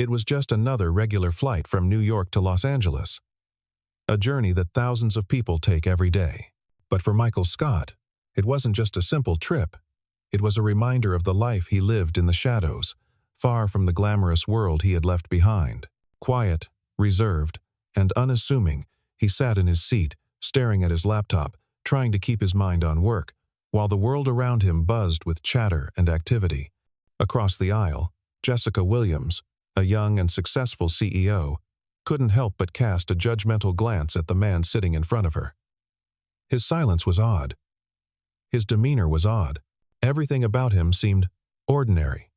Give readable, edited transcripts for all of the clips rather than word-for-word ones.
It was just another regular flight from New York to Los Angeles, a journey that thousands of people take every day. But for Michael Scott, it wasn't just a simple trip. It was a reminder of the life he lived in the shadows, far from the glamorous world he had left behind. Quiet, reserved, and unassuming, he sat in his seat, staring at his laptop, trying to keep his mind on work, while the world around him buzzed with chatter and activity. Across the aisle, Jessica Williams, a young and successful CEO, couldn't help but cast a judgmental glance at the man sitting in front of her. His silence was odd. His demeanor was odd. Everything about him seemed ordinary.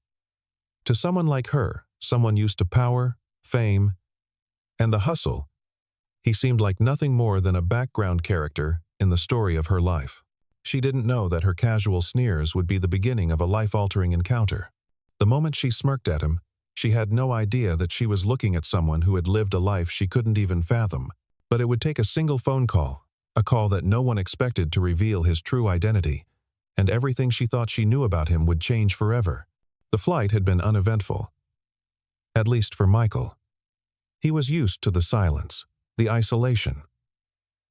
To someone like her, someone used to power, fame, and the hustle, he seemed like nothing more than a background character in the story of her life. She didn't know that her casual sneers would be the beginning of a life-altering encounter. The moment she smirked at him, she had no idea that she was looking at someone who had lived a life she couldn't even fathom. But it would take a single phone call, a call that no one expected to reveal his true identity, and everything she thought she knew about him would change forever. The flight had been uneventful. At least for Michael. He was used to the silence, the isolation.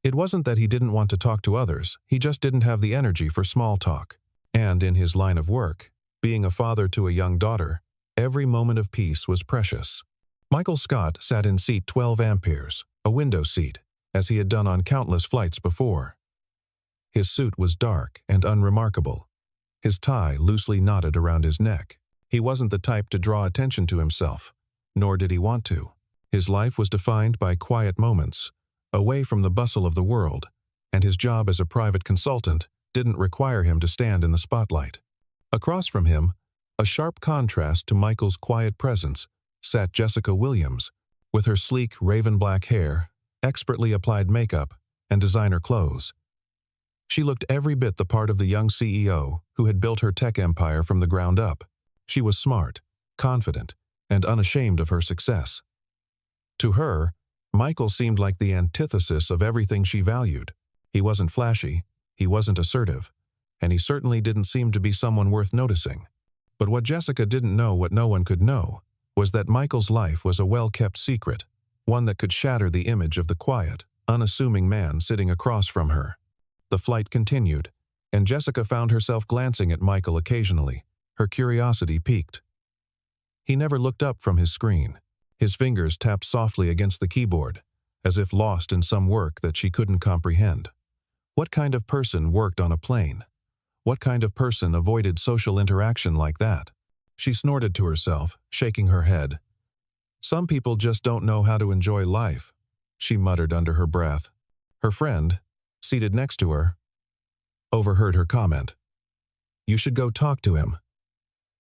It wasn't that he didn't want to talk to others, he just didn't have the energy for small talk. And in his line of work, being a father to a young daughter, every moment of peace was precious. Michael Scott sat in seat 12 amperes, a window seat, as he had done on countless flights before. His suit was dark and unremarkable, his tie loosely knotted around his neck. He wasn't the type to draw attention to himself, nor did he want to. His life was defined by quiet moments, away from the bustle of the world, and his job as a private consultant didn't require him to stand in the spotlight. Across from him, a sharp contrast to Michael's quiet presence, sat Jessica Williams, with her sleek raven-black hair, expertly applied makeup, and designer clothes. She looked every bit the part of the young CEO who had built her tech empire from the ground up. She was smart, confident, and unashamed of her success. To her, Michael seemed like the antithesis of everything she valued. He wasn't flashy, he wasn't assertive, and he certainly didn't seem to be someone worth noticing. But what Jessica didn't know, what no one could know, was that Michael's life was a well-kept secret, one that could shatter the image of the quiet, unassuming man sitting across from her. The flight continued, and Jessica found herself glancing at Michael occasionally. Her curiosity piqued. He never looked up from his screen. His fingers tapped softly against the keyboard, as if lost in some work that she couldn't comprehend. What kind of person worked on a plane? What kind of person avoided social interaction like that? She snorted to herself, shaking her head. Some people just don't know how to enjoy life, she muttered under her breath. Her friend, seated next to her, overheard her comment. You should go talk to him.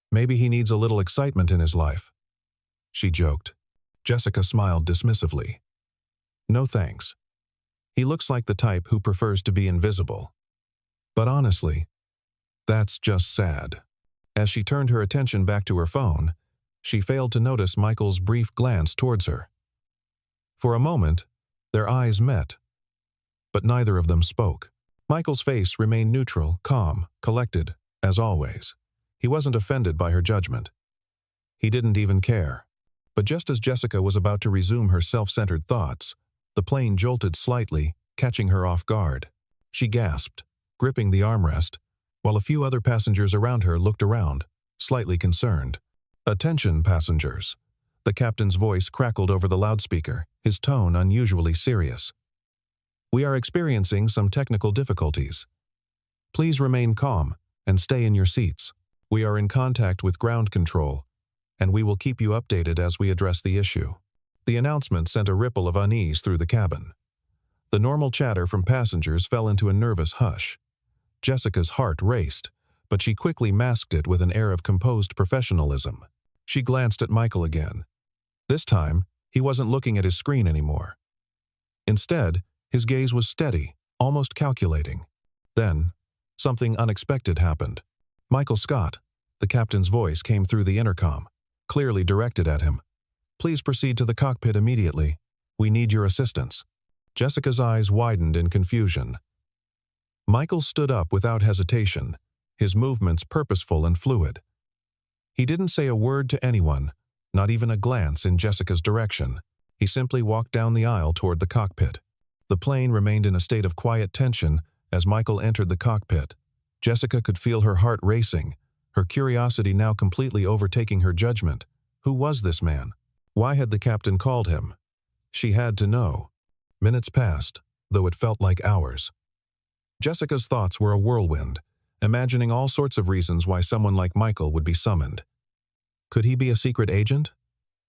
Maybe he needs a little excitement in his life, she joked. Jessica smiled dismissively. No thanks. He looks like the type who prefers to be invisible. But honestly, that's just sad. As she turned her attention back to her phone, she failed to notice Michael's brief glance towards her. For a moment, their eyes met, but neither of them spoke. Michael's face remained neutral, calm, collected, as always. He wasn't offended by her judgment. He didn't even care. But just as Jessica was about to resume her self-centered thoughts, the plane jolted slightly, catching her off guard. She gasped, gripping the armrest, while a few other passengers around her looked around, slightly concerned. Attention, passengers. The captain's voice crackled over the loudspeaker, his tone unusually serious. We are experiencing some technical difficulties. Please remain calm and stay in your seats. We are in contact with ground control, and we will keep you updated as we address the issue. The announcement sent a ripple of unease through the cabin. The normal chatter from passengers fell into a nervous hush. Jessica's heart raced, but she quickly masked it with an air of composed professionalism. She glanced at Michael again. This time, he wasn't looking at his screen anymore. Instead, his gaze was steady, almost calculating. Then, something unexpected happened. Michael Scott, the captain's voice came through the intercom, clearly directed at him. Please proceed to the cockpit immediately. We need your assistance. Jessica's eyes widened in confusion. Michael stood up without hesitation, his movements purposeful and fluid. He didn't say a word to anyone, not even a glance in Jessica's direction. He simply walked down the aisle toward the cockpit. The plane remained in a state of quiet tension as Michael entered the cockpit. Jessica could feel her heart racing, her curiosity now completely overtaking her judgment. Who was this man? Why had the captain called him? She had to know. Minutes passed, though it felt like hours. Jessica's thoughts were a whirlwind, imagining all sorts of reasons why someone like Michael would be summoned. Could he be a secret agent?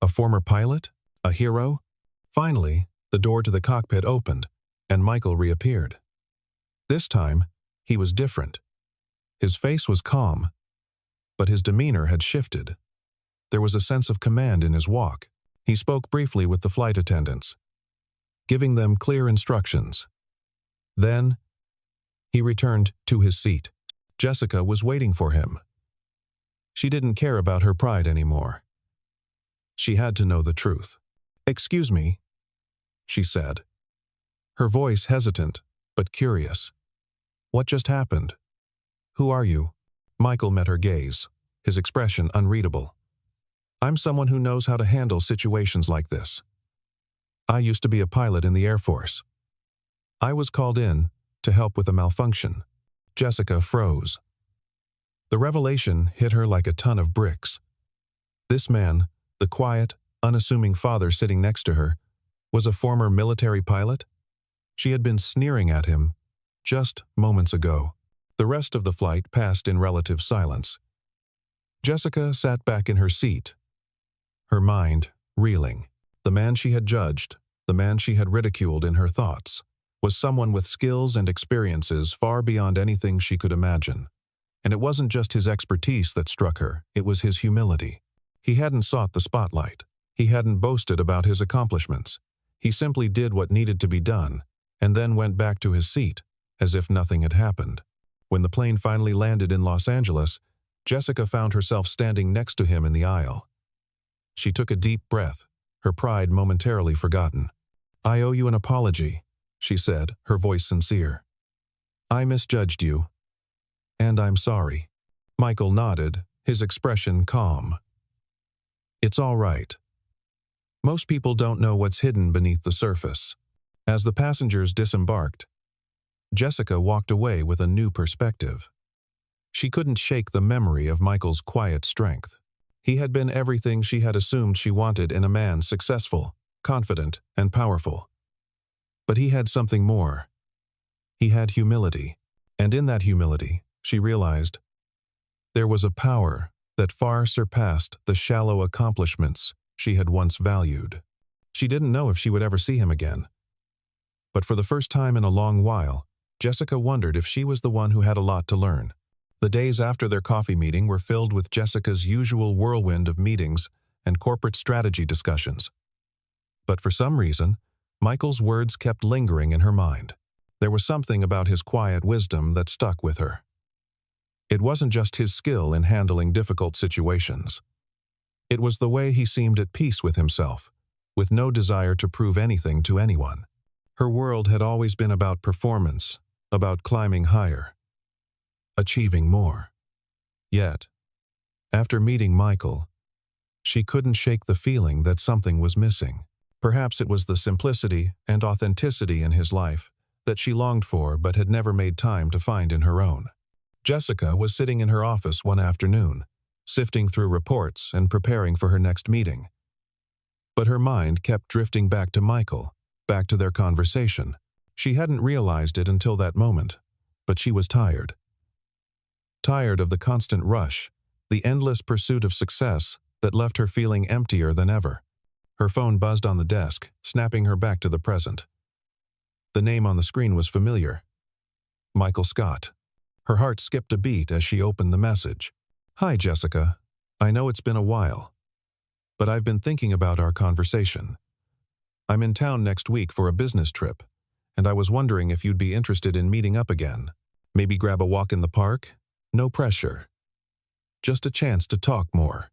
A former pilot? A hero? Finally, the door to the cockpit opened, and Michael reappeared. This time, he was different. His face was calm, but his demeanor had shifted. There was a sense of command in his walk. He spoke briefly with the flight attendants, giving them clear instructions. Then, he returned to his seat. Jessica was waiting for him. She didn't care about her pride anymore. She had to know the truth. "Excuse me," she said, her voice hesitant but curious. "What just happened? Who are you?" Michael met her gaze, his expression unreadable. "I'm someone who knows how to handle situations like this. I used to be a pilot in the Air Force. I was called in to help with a malfunction." Jessica froze. The revelation hit her like a ton of bricks. This man, the quiet, unassuming father sitting next to her, was a former military pilot? She had been sneering at him just moments ago. The rest of the flight passed in relative silence. Jessica sat back in her seat, her mind reeling. The man she had judged, the man she had ridiculed in her thoughts, was someone with skills and experiences far beyond anything she could imagine. And it wasn't just his expertise that struck her, it was his humility. He hadn't sought the spotlight. He hadn't boasted about his accomplishments. He simply did what needed to be done, and then went back to his seat, as if nothing had happened. When the plane finally landed in Los Angeles, Jessica found herself standing next to him in the aisle. She took a deep breath, her pride momentarily forgotten. "I owe you an apology," she said, her voice sincere. "I misjudged you, and I'm sorry." Michael nodded, his expression calm. "It's all right. Most people don't know what's hidden beneath the surface." As the passengers disembarked, Jessica walked away with a new perspective. She couldn't shake the memory of Michael's quiet strength. He had been everything she had assumed she wanted in a man: successful, confident, and powerful. But he had something more. He had humility. And in that humility, she realized, there was a power that far surpassed the shallow accomplishments she had once valued. She didn't know if she would ever see him again. But for the first time in a long while, Jessica wondered if she was the one who had a lot to learn. The days after their coffee meeting were filled with Jessica's usual whirlwind of meetings and corporate strategy discussions. But for some reason, Michael's words kept lingering in her mind. There was something about his quiet wisdom that stuck with her. It wasn't just his skill in handling difficult situations. It was the way he seemed at peace with himself, with no desire to prove anything to anyone. Her world had always been about performance, about climbing higher, achieving more. Yet, after meeting Michael, she couldn't shake the feeling that something was missing. Perhaps it was the simplicity and authenticity in his life that she longed for but had never made time to find in her own. Jessica was sitting in her office one afternoon, sifting through reports and preparing for her next meeting. But her mind kept drifting back to Michael, back to their conversation. She hadn't realized it until that moment, but she was tired. Tired of the constant rush, the endless pursuit of success that left her feeling emptier than ever. Her phone buzzed on the desk, snapping her back to the present. The name on the screen was familiar. Michael Scott. Her heart skipped a beat as she opened the message. "Hi, Jessica. I know it's been a while, but I've been thinking about our conversation. I'm in town next week for a business trip, and I was wondering if you'd be interested in meeting up again. Maybe grab a walk in the park? No pressure. Just a chance to talk more."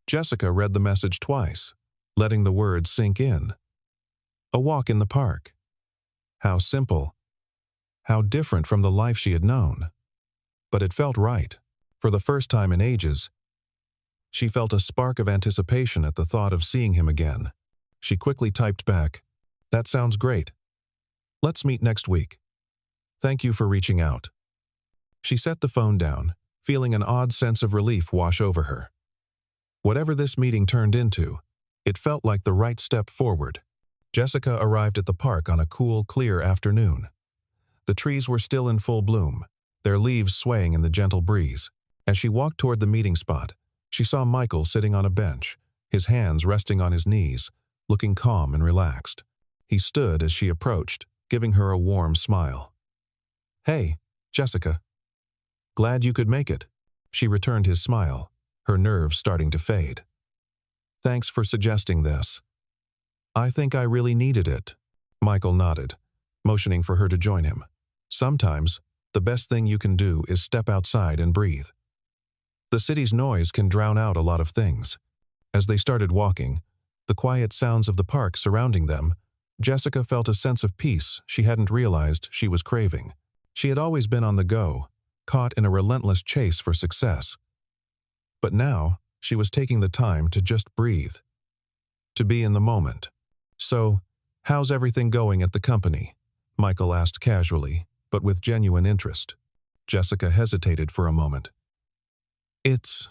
Jessica read the message twice, letting the words sink in. A walk in the park. How simple. How different from the life she had known. But it felt right. For the first time in ages, She felt a spark of anticipation at the thought of seeing him again. She quickly typed back, "That sounds great. Let's meet next week. Thank you for reaching out." She set the phone down, feeling an odd sense of relief wash over her. Whatever this meeting turned into, it felt like the right step forward. Jessica arrived at the park on a cool, clear afternoon. The trees were still in full bloom, their leaves swaying in the gentle breeze. As she walked toward the meeting spot, she saw Michael sitting on a bench, his hands resting on his knees, looking calm and relaxed. He stood as she approached, giving her a warm smile. "Hey, Jessica. Glad you could make it." She returned his smile, her nerves starting to fade. "Thanks for suggesting this. I think I really needed it." Michael nodded, motioning for her to join him. "Sometimes, the best thing you can do is step outside and breathe. The city's noise can drown out a lot of things." As they started walking, the quiet sounds of the park surrounding them, Jessica felt a sense of peace she hadn't realized she was craving. She had always been on the go, caught in a relentless chase for success. But now, she was taking the time to just breathe, to be in the moment. "So, how's everything going at the company?" Michael asked casually, but with genuine interest. Jessica hesitated for a moment. "It's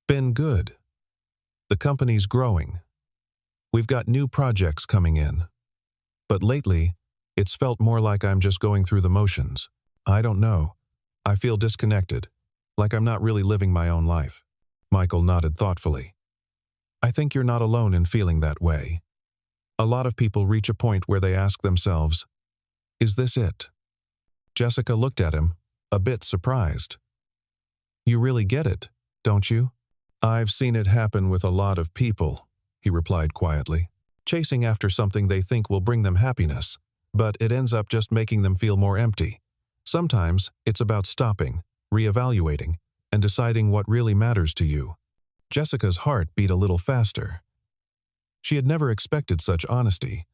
been good. The company's growing. We've got new projects coming in. But lately, it's felt more like I'm just going through the motions. I don't know. I feel disconnected, like I'm not really living my own life." Michael nodded thoughtfully. "I think you're not alone in feeling that way. A lot of people reach a point where they ask themselves, 'Is this it?'" Jessica looked at him, a bit surprised. "You really get it, don't you?" "I've seen it happen with a lot of people," he replied quietly, "chasing after something they think will bring them happiness, but it ends up just making them feel more empty. Sometimes it's about stopping, reevaluating, and deciding what really matters to you." Jessica's heart beat a little faster. She had never expected such honesty,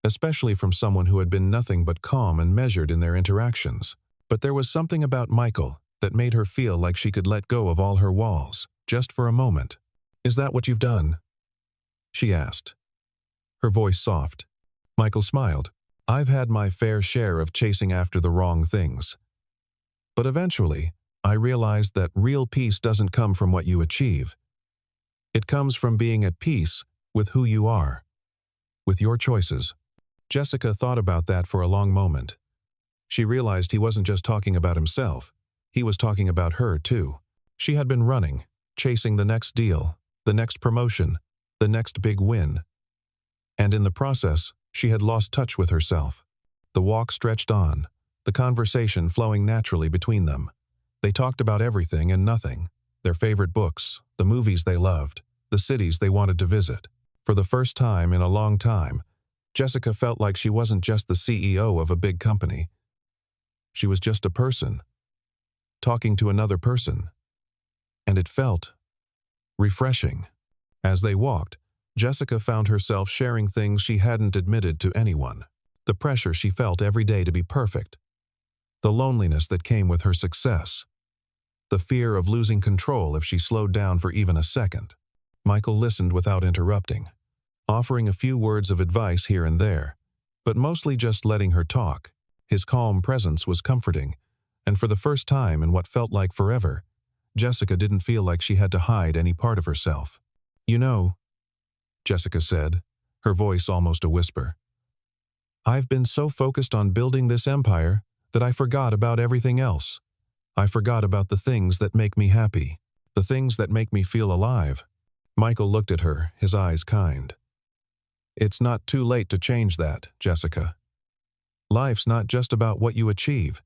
especially from someone who had been nothing but calm and measured in their interactions. But there was something about Michael that made her feel like she could let go of all her walls, just for a moment. "Is that what you've done?" she asked, her voice soft. Michael smiled. "I've had my fair share of chasing after the wrong things. But eventually, I realized that real peace doesn't come from what you achieve. It comes from being at peace with who you are, with your choices." Jessica thought about that for a long moment. She realized he wasn't just talking about himself. He was talking about her, too. She had been running, chasing the next deal, the next promotion, the next big win. And in the process, she had lost touch with herself. The walk stretched on, the conversation flowing naturally between them. They talked about everything and nothing, their favorite books, the movies they loved, the cities they wanted to visit. For the first time in a long time, Jessica felt like she wasn't just the CEO of a big company. She was just a person, talking to another person. And it felt refreshing. As they walked, Jessica found herself sharing things she hadn't admitted to anyone. The pressure she felt every day to be perfect. The loneliness that came with her success. The fear of losing control if she slowed down for even a second. Michael listened without interrupting, offering a few words of advice here and there, but mostly just letting her talk. His calm presence was comforting, and for the first time in what felt like forever, Jessica didn't feel like she had to hide any part of herself. "You know," Jessica said, her voice almost a whisper, "I've been so focused on building this empire that I forgot about everything else. I forgot about the things that make me happy, the things that make me feel alive." Michael looked at her, his eyes kind. "It's not too late to change that, Jessica. Life's not just about what you achieve.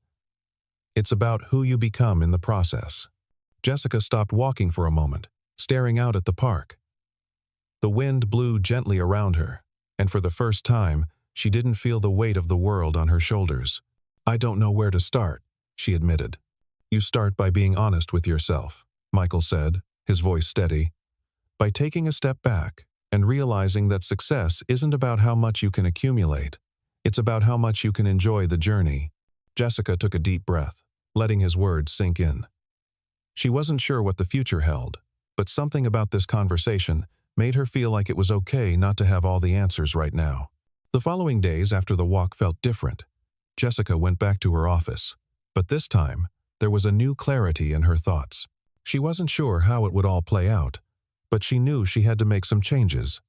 It's about who you become in the process." Jessica stopped walking for a moment, staring out at the park. The wind blew gently around her, and for the first time, she didn't feel the weight of the world on her shoulders. "I don't know where to start," she admitted. "You start by being honest with yourself," Michael said, his voice steady. "By taking a step back and realizing that success isn't about how much you can accumulate. It's about how much you can enjoy the journey." Jessica took a deep breath, letting his words sink in. She wasn't sure what the future held, But something about this conversation made her feel like it was okay not to have all the answers right now. The following days after the walk felt different. Jessica went back to her office, but this time, there was a new clarity in her thoughts. She wasn't sure how it would all play out, but she knew she had to make some changes.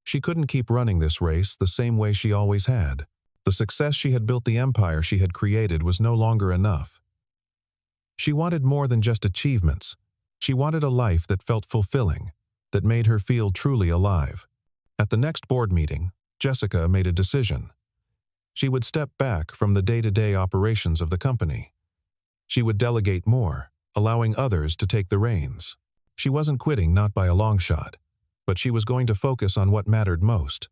She couldn't keep running this race the same way she always had. The success she had built, the empire she had created, was no longer enough. She wanted more than just achievements. She wanted a life that felt fulfilling, that made her feel truly alive. At the next board meeting, Jessica made a decision. She would step back from the day-to-day operations of the company. She would delegate more, allowing others to take the reins. She wasn't quitting, not by a long shot, but she was going to focus on what mattered most: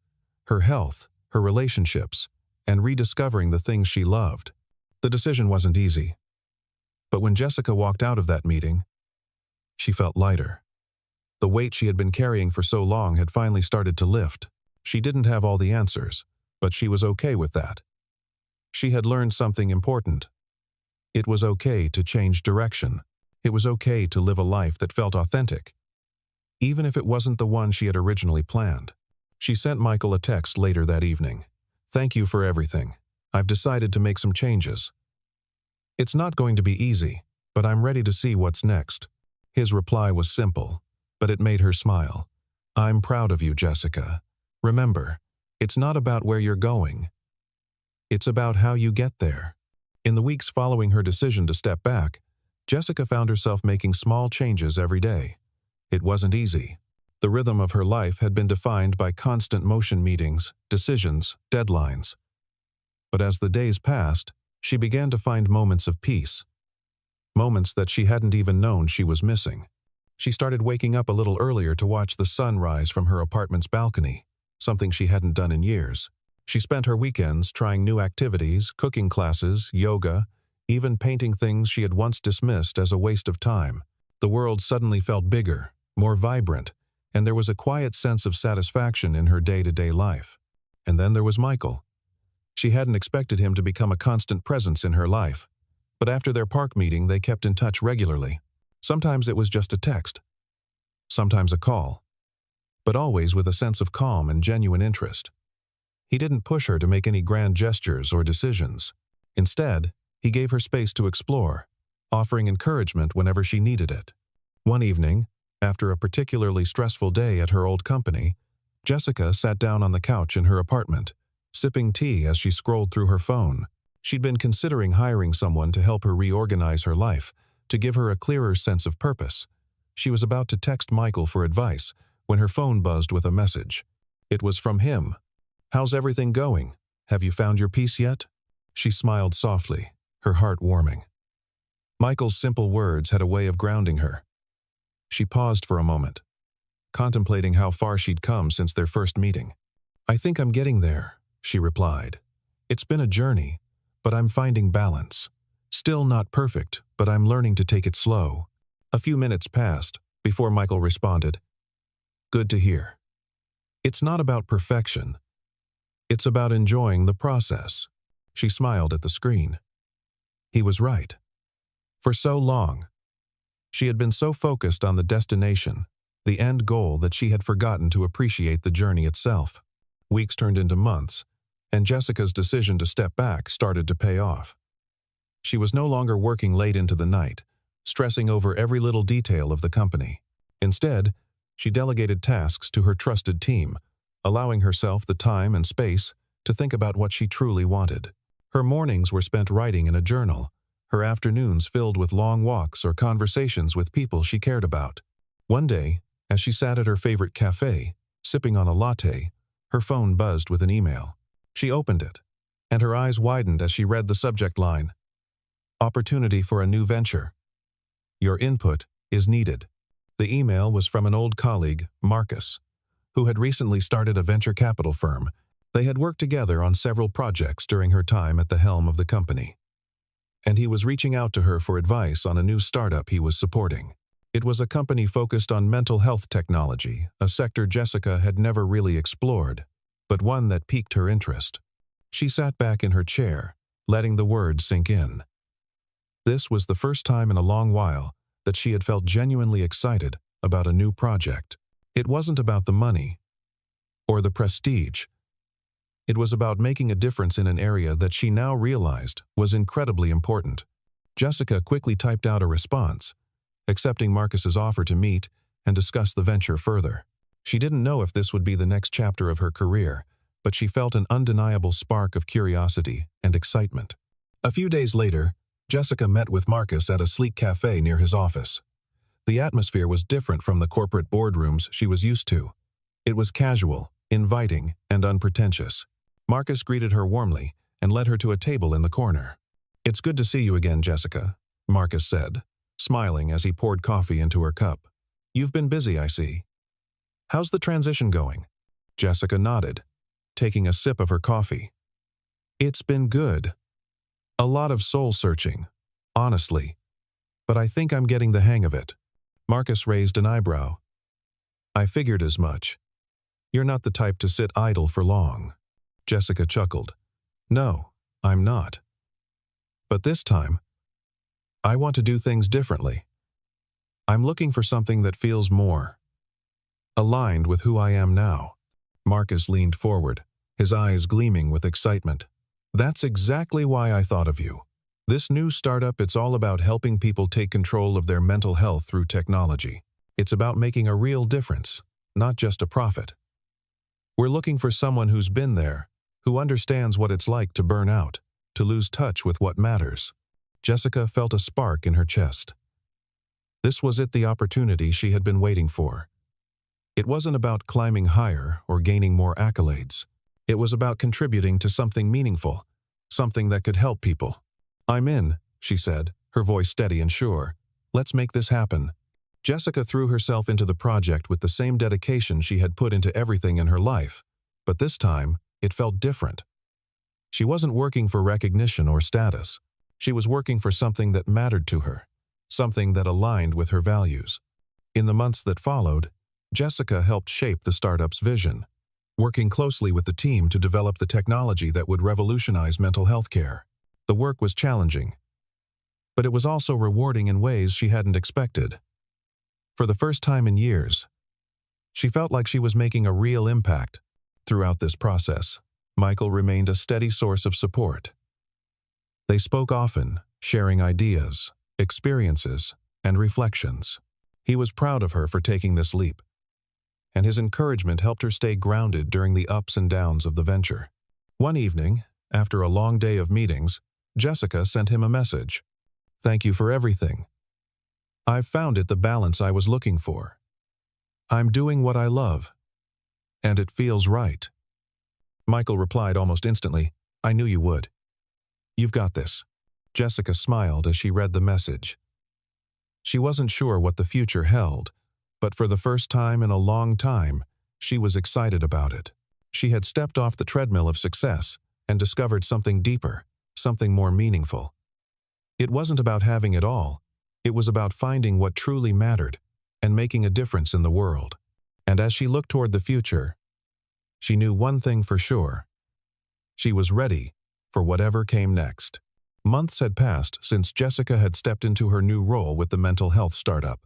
her health, her relationships, and rediscovering the things she loved. The decision wasn't easy. But when Jessica walked out of that meeting, she felt lighter. The weight she had been carrying for so long had finally started to lift. She didn't have all the answers, but she was okay with that. She had learned something important. It was okay to change direction. It was okay to live a life that felt authentic, even if it wasn't the one she had originally planned. She sent Michael a text later that evening. "Thank you for everything. I've decided to make some changes. It's not going to be easy, but I'm ready to see what's next." His reply was simple, but it made her smile. "I'm proud of you, Jessica. Remember, it's not about where you're going. It's about how you get there." In the weeks following her decision to step back, Jessica found herself making small changes every day. It wasn't easy. The rhythm of her life had been defined by constant motion, meetings, decisions, deadlines. But as the days passed, she began to find moments of peace. Moments that she hadn't even known she was missing. She started waking up a little earlier to watch the sun rise from her apartment's balcony, something she hadn't done in years. She spent her weekends trying new activities, cooking classes, yoga, even painting things she had once dismissed as a waste of time. The world suddenly felt bigger, more vibrant, and there was a quiet sense of satisfaction in her day-to-day life. And then there was Michael. She hadn't expected him to become a constant presence in her life, but after their park meeting they kept in touch regularly. Sometimes it was just a text, sometimes a call, but always with a sense of calm and genuine interest. He didn't push her to make any grand gestures or decisions. Instead, he gave her space to explore, offering encouragement whenever she needed it. One evening, after a particularly stressful day at her old company, Jessica sat down on the couch in her apartment, sipping tea as she scrolled through her phone. She'd been considering hiring someone to help her reorganize her life, to give her a clearer sense of purpose. She was about to text Michael for advice when her phone buzzed with a message. It was from him. "How's everything going? Have you found your peace yet?" She smiled softly, her heart warming. Michael's simple words had a way of grounding her. She paused for a moment, contemplating how far she'd come since their first meeting. "I think I'm getting there," she replied. "It's been a journey, but I'm finding balance. Still not perfect, but I'm learning to take it slow." A few minutes passed before Michael responded. "Good to hear. It's not about perfection. It's about enjoying the process." She smiled at the screen. He was right. For so long, she had been so focused on the destination, the end goal, that she had forgotten to appreciate the journey itself. Weeks turned into months, and Jessica's decision to step back started to pay off. She was no longer working late into the night, stressing over every little detail of the company. Instead, she delegated tasks to her trusted team, allowing herself the time and space to think about what she truly wanted. Her mornings were spent writing in a journal, her afternoons filled with long walks or conversations with people she cared about. One day, as she sat at her favorite cafe, sipping on a latte, her phone buzzed with an email. She opened it, and her eyes widened as she read the subject line: "Opportunity for a new venture. Your input is needed." The email was from an old colleague, Marcus, who had recently started a venture capital firm. They had worked together on several projects during her time at the helm of the company, and he was reaching out to her for advice on a new startup he was supporting. It was a company focused on mental health technology, a sector Jessica had never really explored, but one that piqued her interest. She sat back in her chair, letting the words sink in. This was the first time in a long while that she had felt genuinely excited about a new project. It wasn't about the money or the prestige. It was about making a difference in an area that she now realized was incredibly important. Jessica quickly typed out a response, accepting Marcus's offer to meet and discuss the venture further. She didn't know if this would be the next chapter of her career, but she felt an undeniable spark of curiosity and excitement. A few days later, Jessica met with Marcus at a sleek cafe near his office. The atmosphere was different from the corporate boardrooms she was used to. It was casual, inviting, and unpretentious. Marcus greeted her warmly and led her to a table in the corner. "It's good to see you again, Jessica," Marcus said, smiling as he poured coffee into her cup. "You've been busy, I see. How's the transition going?" Jessica nodded, taking a sip of her coffee. "It's been good. A lot of soul-searching, honestly, but I think I'm getting the hang of it." Marcus raised an eyebrow. "I figured as much. You're not the type to sit idle for long." Jessica chuckled. "No, I'm not. But this time, I want to do things differently. I'm looking for something that feels more aligned with who I am now." Marcus leaned forward, his eyes gleaming with excitement. "That's exactly why I thought of you. This new startup, it's all about helping people take control of their mental health through technology. It's about making a real difference, not just a profit. We're looking for someone who's been there, who understands what it's like to burn out, to lose touch with what matters." Jessica felt a spark in her chest. This was the opportunity she had been waiting for. It wasn't about climbing higher or gaining more accolades. It was about contributing to something meaningful, something that could help people. "I'm in," she said, her voice steady and sure. "Let's make this happen." Jessica threw herself into the project with the same dedication she had put into everything in her life, but this time, it felt different. She wasn't working for recognition or status. She was working for something that mattered to her, something that aligned with her values. In the months that followed, Jessica helped shape the startup's vision, working closely with the team to develop the technology that would revolutionize mental health care. The work was challenging, but it was also rewarding in ways she hadn't expected. For the first time in years, she felt like she was making a real impact. Throughout this process, Michael remained a steady source of support. They spoke often, sharing ideas, experiences, and reflections. He was proud of her for taking this leap, and his encouragement helped her stay grounded during the ups and downs of the venture. One evening, after a long day of meetings, Jessica sent him a message. "Thank you for everything. I've found the balance I was looking for. I'm doing what I love, and it feels right." Michael replied almost instantly, "I knew you would. You've got this." Jessica smiled as she read the message. She wasn't sure what the future held, but for the first time in a long time, she was excited about it. She had stepped off the treadmill of success and discovered something deeper, something more meaningful. It wasn't about having it all. It was about finding what truly mattered and making a difference in the world. And as she looked toward the future, she knew one thing for sure. She was ready for whatever came next. Months had passed since Jessica had stepped into her new role with the mental health startup.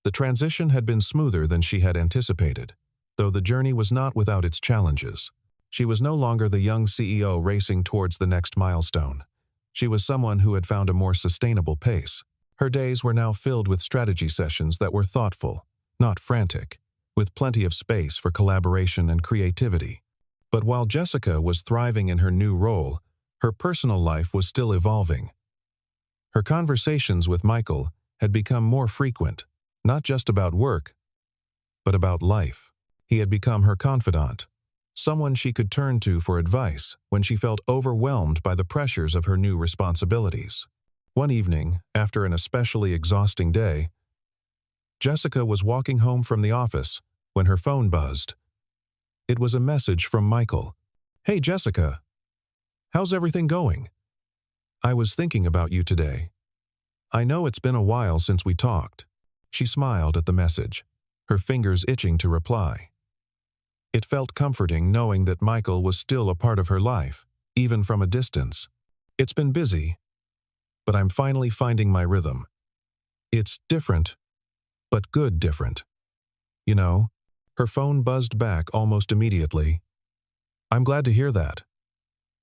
The transition had been smoother than she had anticipated, though the journey was not without its challenges. She was no longer the young CEO racing towards the next milestone. She was someone who had found a more sustainable pace. Her days were now filled with strategy sessions that were thoughtful, not frantic, with plenty of space for collaboration and creativity. But while Jessica was thriving in her new role, her personal life was still evolving. Her conversations with Michael had become more frequent, not just about work, but about life. He had become her confidant, someone she could turn to for advice when she felt overwhelmed by the pressures of her new responsibilities. One evening, after an especially exhausting day, Jessica was walking home from the office when her phone buzzed. It was a message from Michael. "Hey Jessica, how's everything going? I was thinking about you today. I know it's been a while since we talked." She smiled at the message, her fingers itching to reply. It felt comforting knowing that Michael was still a part of her life, even from a distance. "It's been busy, but I'm finally finding my rhythm. It's different, but good different." You know, her phone buzzed back almost immediately. I'm glad to hear that.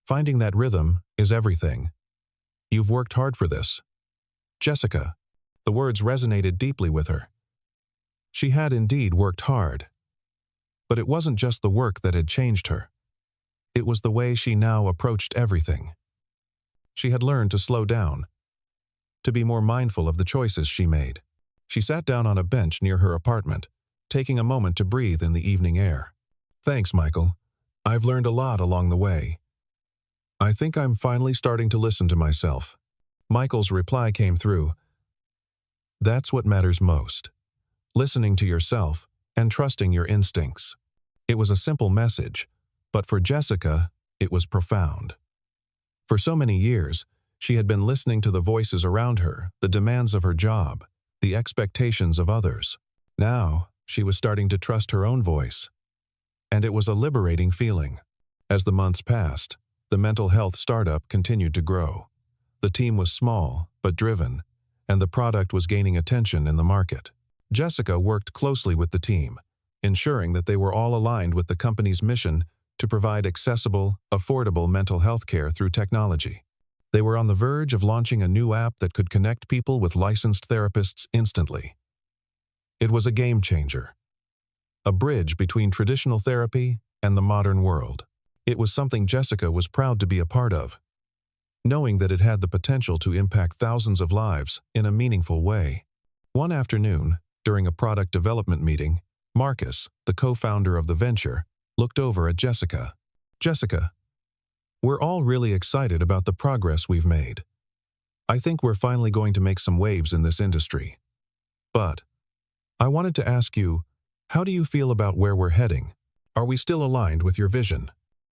Finding that rhythm is everything. You've worked hard for this. Jessica. The words resonated deeply with her. She had indeed worked hard. But it wasn't just the work that had changed her. It was the way she now approached everything. She had learned to slow down, to be more mindful of the choices she made. She sat down on a bench near her apartment, taking a moment to breathe in the evening air. Thanks, Michael. I've learned a lot along the way. I think I'm finally starting to listen to myself. Michael's reply came through. That's what matters most. Listening to yourself and trusting your instincts. It was a simple message, but for Jessica, it was profound. For so many years, she had been listening to the voices around her, the demands of her job, the expectations of others. Now, she was starting to trust her own voice. And it was a liberating feeling. As the months passed, the mental health startup continued to grow. The team was small, but driven, and the product was gaining attention in the market. Jessica worked closely with the team, ensuring that they were all aligned with the company's mission to provide accessible, affordable mental health care through technology. They were on the verge of launching a new app that could connect people with licensed therapists instantly. It was a game changer. A bridge between traditional therapy and the modern world. It was something Jessica was proud to be a part of, knowing that it had the potential to impact thousands of lives in a meaningful way. One afternoon, during a product development meeting, Marcus, the co-founder of the venture, looked over at Jessica. Jessica, we're all really excited about the progress we've made. I think we're finally going to make some waves in this industry. But I wanted to ask you, how do you feel about where we're heading? Are we still aligned with your vision?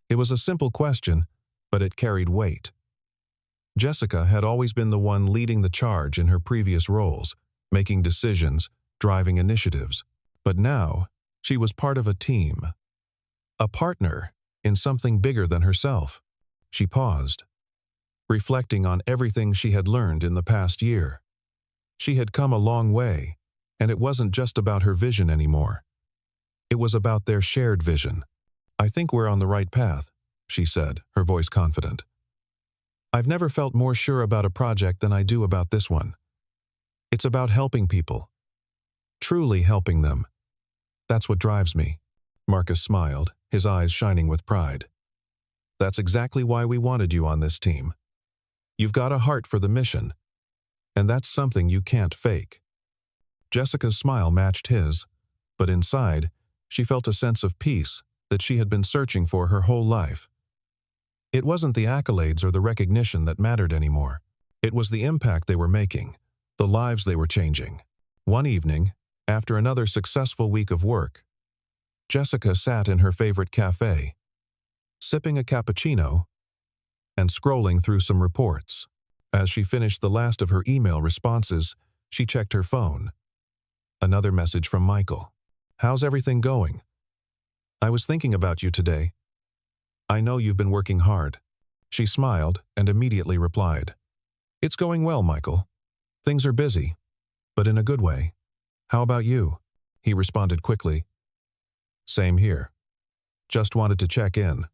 It was a simple question, but it carried weight. Jessica had always been the one leading the charge in her previous roles, making decisions, driving initiatives. But now, she was part of a team. A partner in something bigger than herself. She paused, reflecting on everything she had learned in the past year. She had come a long way, and it wasn't just about her vision anymore. It was about their shared vision. I think we're on the right path, she said, her voice confident. I've never felt more sure about a project than I do about this one. It's about helping people. Truly helping them. That's what drives me. Marcus smiled, his eyes shining with pride. That's exactly why we wanted you on this team. You've got a heart for the mission, and that's something you can't fake. Jessica's smile matched his, but inside, she felt a sense of peace that she had been searching for her whole life. It wasn't the accolades or the recognition that mattered anymore. It was the impact they were making, the lives they were changing. One evening, after another successful week of work, Jessica sat in her favorite cafe, sipping a cappuccino and scrolling through some reports. As she finished the last of her email responses, she checked her phone. Another message from Michael. How's everything going? I was thinking about you today. I know you've been working hard. She smiled and immediately replied. It's going well, Michael. Things are busy, but in a good way. How about you? He responded quickly. Same here. Just wanted to check in.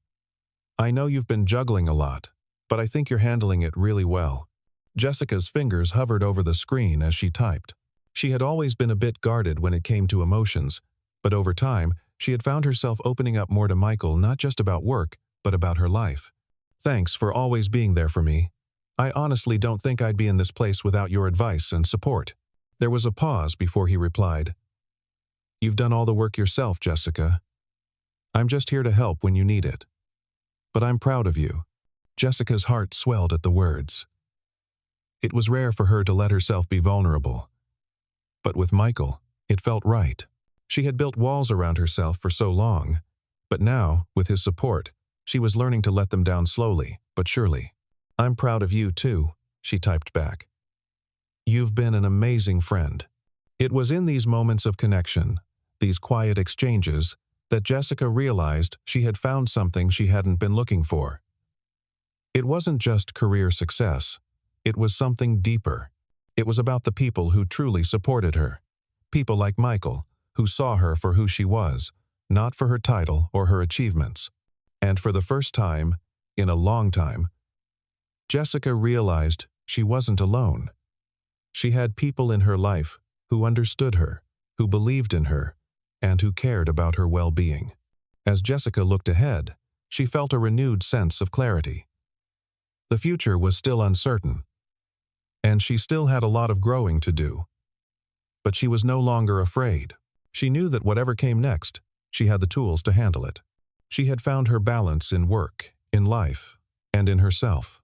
I know you've been juggling a lot, but I think you're handling it really well. Jessica's fingers hovered over the screen as she typed. She had always been a bit guarded when it came to emotions, but over time, she had found herself opening up more to Michael, not just about work, but about her life. Thanks for always being there for me. I honestly don't think I'd be in this place without your advice and support. There was a pause before he replied. You've done all the work yourself, Jessica. I'm just here to help when you need it. But I'm proud of you. Jessica's heart swelled at the words. It was rare for her to let herself be vulnerable. But with Michael, it felt right. She had built walls around herself for so long, but now, with his support, she was learning to let them down slowly, but surely. I'm proud of you too, she typed back. You've been an amazing friend. It was in these moments of connection, these quiet exchanges, that Jessica realized she had found something she hadn't been looking for. It wasn't just career success. It was something deeper. It was about the people who truly supported her. People like Michael, who saw her for who she was, not for her title or her achievements. And for the first time, in a long time, Jessica realized she wasn't alone. She had people in her life who understood her, who believed in her, and who cared about her well-being. As Jessica looked ahead, she felt a renewed sense of clarity. The future was still uncertain, and she still had a lot of growing to do. But she was no longer afraid. She knew that whatever came next, she had the tools to handle it. She had found her balance in work, in life, and in herself.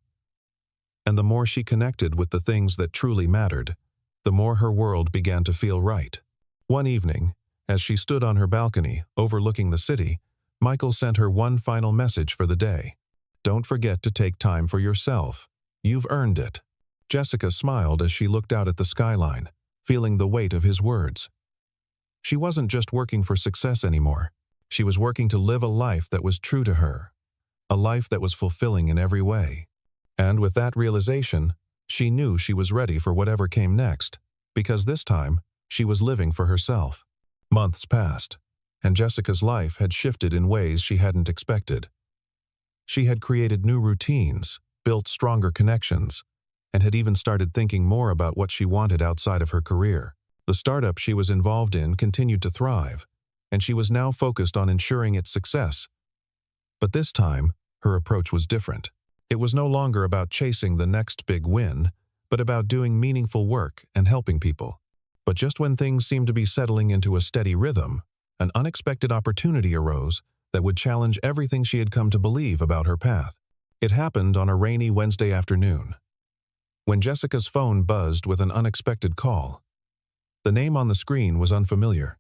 And the more she connected with the things that truly mattered, the more her world began to feel right. One evening, as she stood on her balcony overlooking the city, Michael sent her one final message for the day. "Don't forget to take time for yourself. You've earned it." Jessica smiled as she looked out at the skyline, feeling the weight of his words. She wasn't just working for success anymore. She was working to live a life that was true to her, a life that was fulfilling in every way. And with that realization, she knew she was ready for whatever came next, because this time, she was living for herself. Months passed, and Jessica's life had shifted in ways she hadn't expected. She had created new routines, built stronger connections, and had even started thinking more about what she wanted outside of her career. The startup she was involved in continued to thrive, and she was now focused on ensuring its success. But this time, her approach was different. It was no longer about chasing the next big win, but about doing meaningful work and helping people. But just when things seemed to be settling into a steady rhythm, an unexpected opportunity arose that would challenge everything she had come to believe about her path. It happened on a rainy Wednesday afternoon, when Jessica's phone buzzed with an unexpected call. The name on the screen was unfamiliar.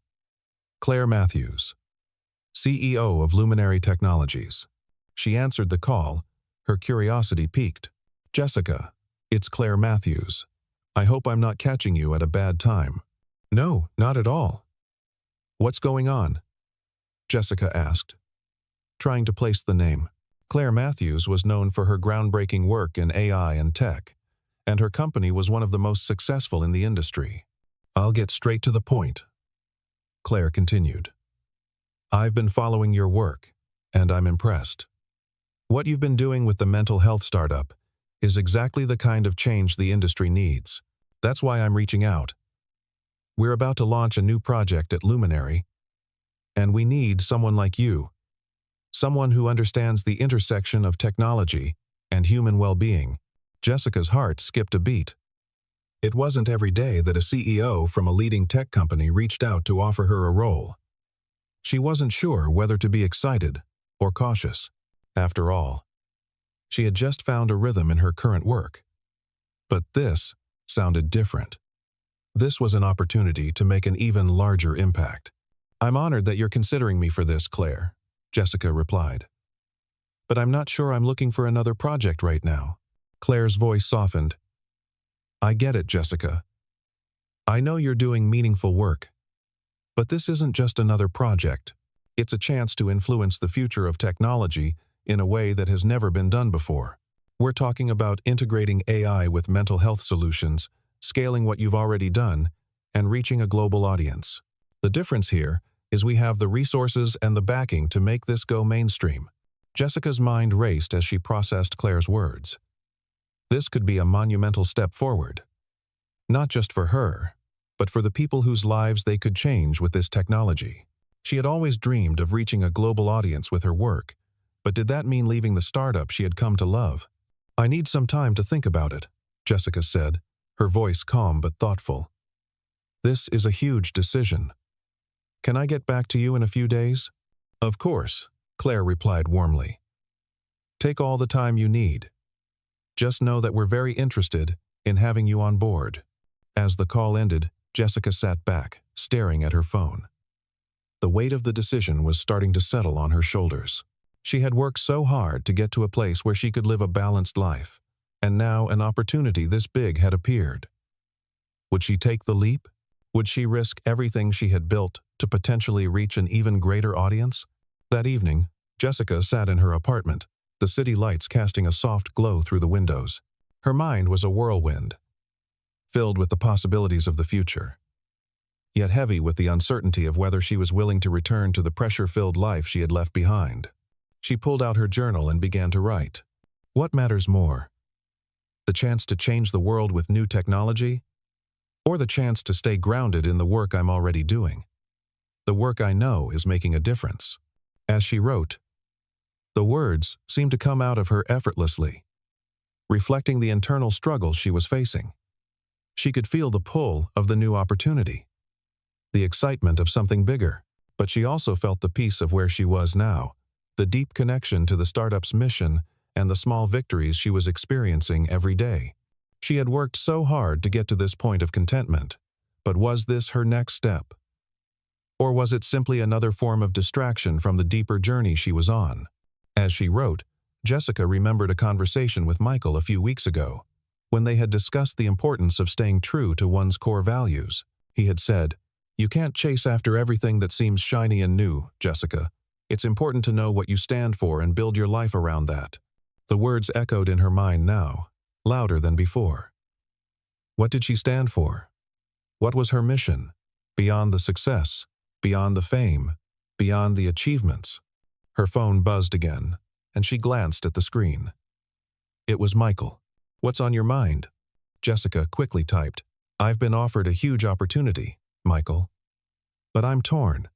Claire Matthews, CEO of Luminary Technologies. She answered the call, her curiosity piqued. "Jessica, it's Claire Matthews. I hope I'm not catching you at a bad time." "No, not at all." "What's going on?" Jessica asked, trying to place the name. Claire Matthews was known for her groundbreaking work in AI and tech, and her company was one of the most successful in the industry. "I'll get straight to the point," Claire continued. "I've been following your work, and I'm impressed. What you've been doing with the mental health startup is exactly the kind of change the industry needs. That's why I'm reaching out. We're about to launch a new project at Luminary, and we need someone like you, someone who understands the intersection of technology and human well-being." Jessica's heart skipped a beat. It wasn't every day that a CEO from a leading tech company reached out to offer her a role. She wasn't sure whether to be excited or cautious. After all, she had just found a rhythm in her current work. But this sounded different. This was an opportunity to make an even larger impact. "I'm honored that you're considering me for this, Claire," Jessica replied. "But I'm not sure I'm looking for another project right now." Claire's voice softened. "I get it, Jessica. I know you're doing meaningful work. But this isn't just another project. It's a chance to influence the future of technology in a way that has never been done before. We're talking about integrating AI with mental health solutions, scaling what you've already done, and reaching a global audience. The difference here is we have the resources and the backing to make this go mainstream." Jessica's mind raced as she processed Claire's words. This could be a monumental step forward. Not just for her, but for the people whose lives they could change with this technology. She had always dreamed of reaching a global audience with her work, but did that mean leaving the startup she had come to love? "I need some time to think about it," Jessica said, her voice calm but thoughtful. "This is a huge decision. Can I get back to you in a few days?" "Of course," Claire replied warmly. "Take all the time you need. Just know that we're very interested in having you on board." As the call ended, Jessica sat back, staring at her phone. The weight of the decision was starting to settle on her shoulders. She had worked so hard to get to a place where she could live a balanced life, and now an opportunity this big had appeared. Would she take the leap? Would she risk everything she had built to potentially reach an even greater audience? That evening, Jessica sat in her apartment, the city lights casting a soft glow through the windows. Her mind was a whirlwind, filled with the possibilities of the future. yet heavy with the uncertainty of whether she was willing to return to the pressure-filled life she had left behind. She pulled out her journal and began to write. What matters more? The chance to change the world with new technology? Or the chance to stay grounded in the work I'm already doing? The work I know is making a difference. As she wrote, the words seemed to come out of her effortlessly, reflecting the internal struggles she was facing. She could feel the pull of the new opportunity, the excitement of something bigger, but she also felt the peace of where she was now, the deep connection to the startup's mission and the small victories she was experiencing every day. She had worked so hard to get to this point of contentment, but was this her next step? Or was it simply another form of distraction from the deeper journey she was on? As she wrote, Jessica remembered a conversation with Michael a few weeks ago, when they had discussed the importance of staying true to one's core values. He had said, "You can't chase after everything that seems shiny and new, Jessica. It's important to know what you stand for and build your life around that." The words echoed in her mind now, louder than before. What did she stand for? What was her mission? Beyond the success, beyond the fame, beyond the achievements. Her phone buzzed again, and she glanced at the screen. It was Michael. "What's on your mind?" Jessica quickly typed, "I've been offered a huge opportunity, Michael. But I'm torn.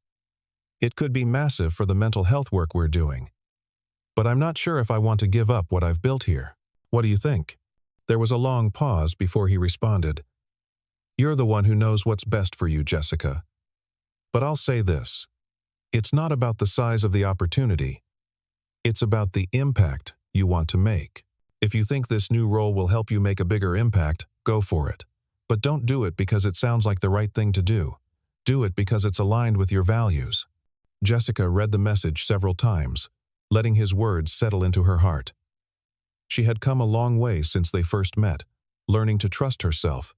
It could be massive for the mental health work we're doing. But I'm not sure if I want to give up what I've built here. What do you think?" There was a long pause before he responded. "You're the one who knows what's best for you, Jessica. But I'll say this. It's not about the size of the opportunity. It's about the impact you want to make. If you think this new role will help you make a bigger impact, go for it. But don't do it because it sounds like the right thing to do. Do it because it's aligned with your values." Jessica read the message several times, letting his words settle into her heart. She had come a long way since they first met, learning to trust herself,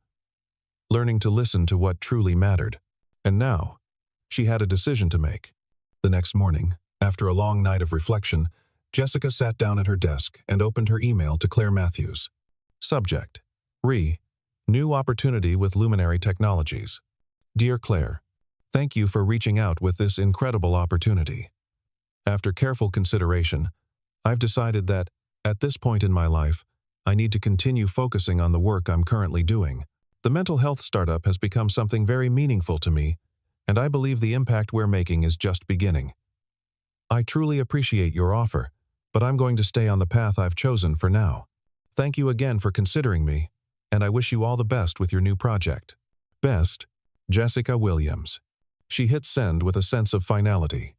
learning to listen to what truly mattered. And now, she had a decision to make. The next morning, after a long night of reflection, Jessica sat down at her desk and opened her email to Claire Matthews. Subject: New opportunity with Luminary Technologies. Dear Claire, thank you for reaching out with this incredible opportunity. After careful consideration, I've decided that, at this point in my life, I need to continue focusing on the work I'm currently doing. The mental health startup has become something very meaningful to me, and I believe the impact we're making is just beginning. I truly appreciate your offer, but I'm going to stay on the path I've chosen for now. Thank you again for considering me, and I wish you all the best with your new project. Best, Jessica Williams. She hit send with a sense of finality.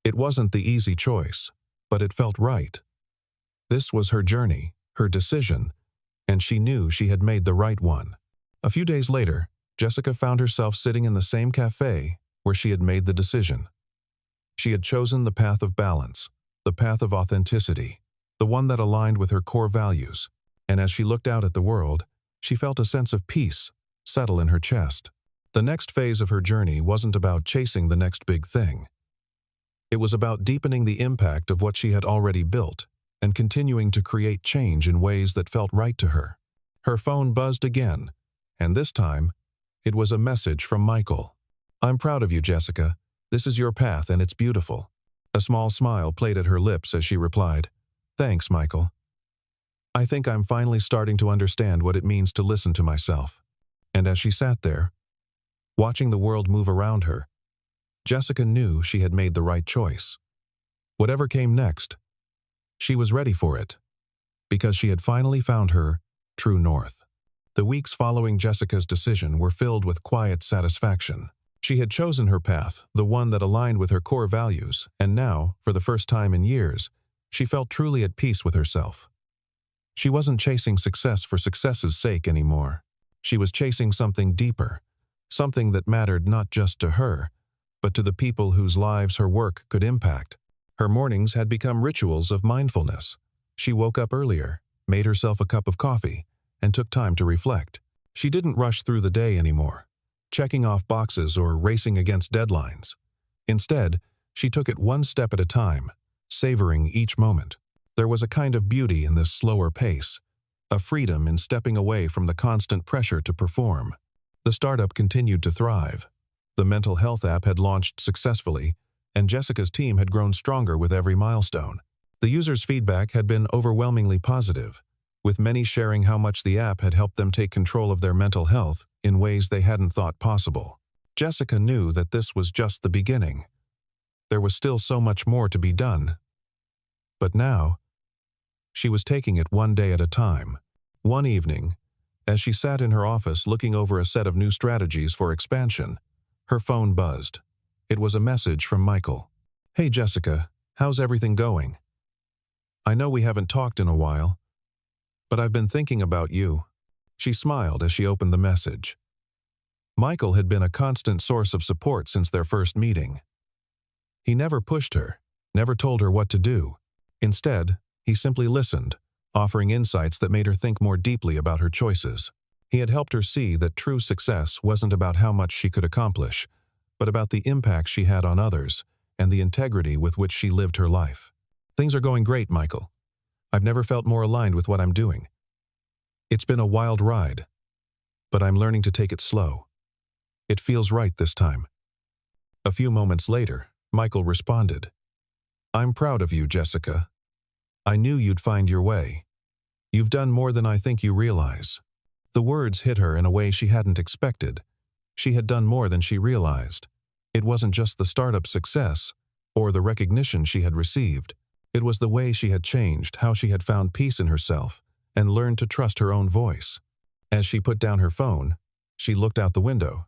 It wasn't the easy choice, but it felt right. This was her journey, her decision, and she knew she had made the right one. A few days later, Jessica found herself sitting in the same cafe where she had made the decision. She had chosen the path of balance, the path of authenticity, the one that aligned with her core values, and as she looked out at the world, she felt a sense of peace settle in her chest. The next phase of her journey wasn't about chasing the next big thing. It was about deepening the impact of what she had already built and continuing to create change in ways that felt right to her. Her phone buzzed again, and this time, it was a message from Michael. "I'm proud of you, Jessica. This is your path and it's beautiful." A small smile played at her lips as she replied, "Thanks, Michael. I think I'm finally starting to understand what it means to listen to myself." And as she sat there, watching the world move around her, Jessica knew she had made the right choice. Whatever came next, she was ready for it, because she had finally found her true north. The weeks following Jessica's decision were filled with quiet satisfaction. She had chosen her path, the one that aligned with her core values, and now, for the first time in years, she felt truly at peace with herself. She wasn't chasing success for success's sake anymore. She was chasing something deeper, something that mattered not just to her, but to the people whose lives her work could impact. Her mornings had become rituals of mindfulness. She woke up earlier, made herself a cup of coffee, and took time to reflect. She didn't rush through the day anymore, checking off boxes or racing against deadlines. Instead, she took it one step at a time, savoring each moment. There was a kind of beauty in this slower pace, a freedom in stepping away from the constant pressure to perform. The startup continued to thrive. The mental health app had launched successfully, and Jessica's team had grown stronger with every milestone. The users' feedback had been overwhelmingly positive, with many sharing how much the app had helped them take control of their mental health in ways they hadn't thought possible. Jessica knew that this was just the beginning. There was still so much more to be done. But now, she was taking it one day at a time. One evening, as she sat in her office looking over a set of new strategies for expansion, her phone buzzed. It was a message from Michael. "Hey Jessica, how's everything going? I know we haven't talked in a while, but I've been thinking about you." She smiled as she opened the message. Michael had been a constant source of support since their first meeting. He never pushed her, never told her what to do. Instead, he simply listened, offering insights that made her think more deeply about her choices. He had helped her see that true success wasn't about how much she could accomplish, but about the impact she had on others and the integrity with which she lived her life. "Things are going great, Michael. I've never felt more aligned with what I'm doing. It's been a wild ride, but I'm learning to take it slow. It feels right this time." A few moments later, Michael responded, "I'm proud of you, Jessica. I knew you'd find your way. You've done more than I think you realize." The words hit her in a way she hadn't expected. She had done more than she realized. It wasn't just the startup success or the recognition she had received. It was the way she had changed, how she had found peace in herself and learned to trust her own voice. As she put down her phone, she looked out the window,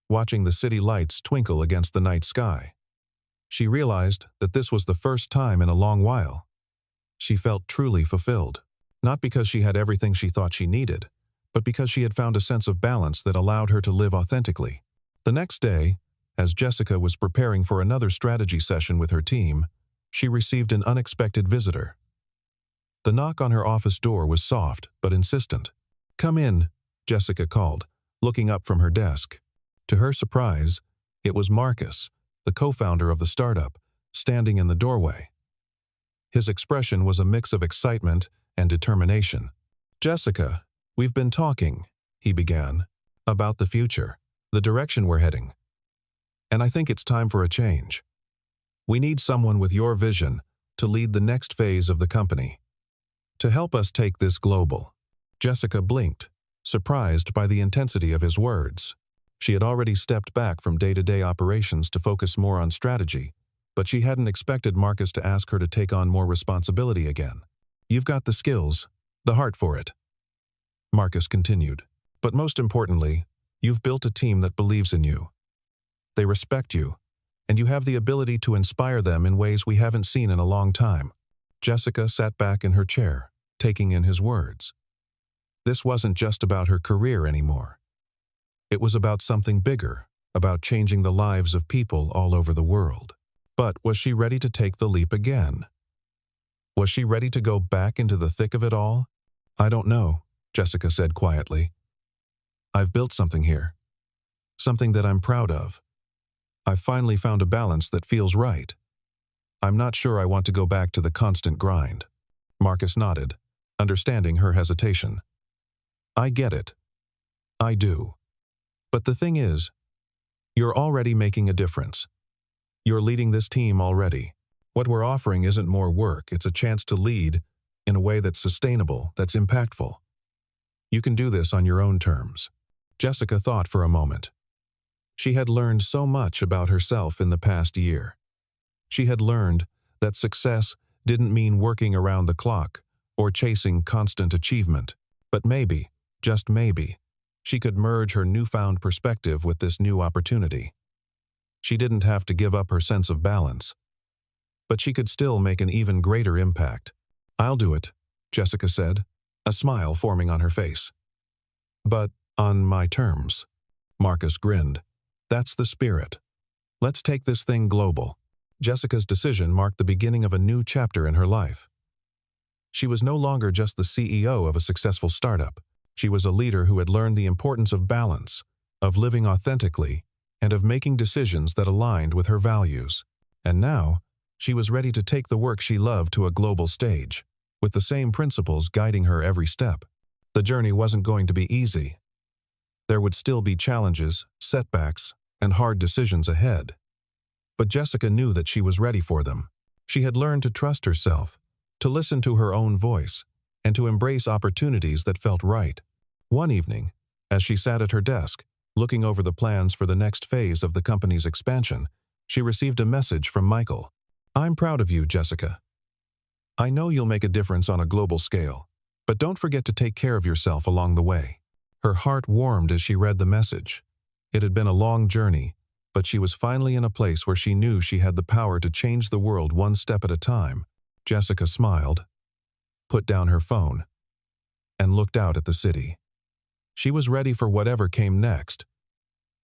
watching the city lights twinkle against the night sky. She realized that this was the first time in a long while she felt truly fulfilled, not because she had everything she thought she needed, but because she had found a sense of balance that allowed her to live authentically. The next day, as Jessica was preparing for another strategy session with her team, she received an unexpected visitor. The knock on her office door was soft but insistent. "Come in," Jessica called, looking up from her desk. To her surprise, it was Marcus, the co-founder of the startup, standing in the doorway. His expression was a mix of excitement and determination. "Jessica, we've been talking," he began, "about the future, the direction we're heading. And I think it's time for a change. We need someone with your vision to lead the next phase of the company, to help us take this global." Jessica blinked, surprised by the intensity of his words. She had already stepped back from day-to-day operations to focus more on strategy, but she hadn't expected Marcus to ask her to take on more responsibility again. "You've got the skills, the heart for it," Marcus continued. "But most importantly, you've built a team that believes in you. They respect you, and you have the ability to inspire them in ways we haven't seen in a long time." Jessica sat back in her chair, taking in his words. This wasn't just about her career anymore. It was about something bigger, about changing the lives of people all over the world. But was she ready to take the leap again? Was she ready to go back into the thick of it all? "I don't know," Jessica said quietly. "I've built something here. Something that I'm proud of. I've finally found a balance that feels right. I'm not sure I want to go back to the constant grind." Marcus nodded, understanding her hesitation. "I get it. I do. But the thing is, you're already making a difference. You're leading this team already. What we're offering isn't more work, it's a chance to lead in a way that's sustainable, that's impactful. You can do this on your own terms." Jessica thought for a moment. She had learned so much about herself in the past year. She had learned that success didn't mean working around the clock or chasing constant achievement, but maybe, just maybe, she could merge her newfound perspective with this new opportunity. She didn't have to give up her sense of balance, but she could still make an even greater impact. "I'll do it," Jessica said, a smile forming on her face. "But on my terms," Marcus grinned. "That's the spirit. Let's take this thing global." Jessica's decision marked the beginning of a new chapter in her life. She was no longer just the CEO of a successful startup. She was a leader who had learned the importance of balance, of living authentically, and of making decisions that aligned with her values. And now, she was ready to take the work she loved to a global stage, with the same principles guiding her every step. The journey wasn't going to be easy. There would still be challenges, setbacks, and hard decisions ahead. But Jessica knew that she was ready for them. She had learned to trust herself, to listen to her own voice, and to embrace opportunities that felt right. One evening, as she sat at her desk, looking over the plans for the next phase of the company's expansion, she received a message from Michael. "I'm proud of you, Jessica. I know you'll make a difference on a global scale, but don't forget to take care of yourself along the way." Her heart warmed as she read the message. It had been a long journey, but she was finally in a place where she knew she had the power to change the world one step at a time. Jessica smiled, put down her phone, and looked out at the city. She was ready for whatever came next,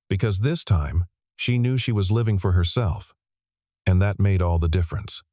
because this time, she knew she was living for herself, and that made all the difference.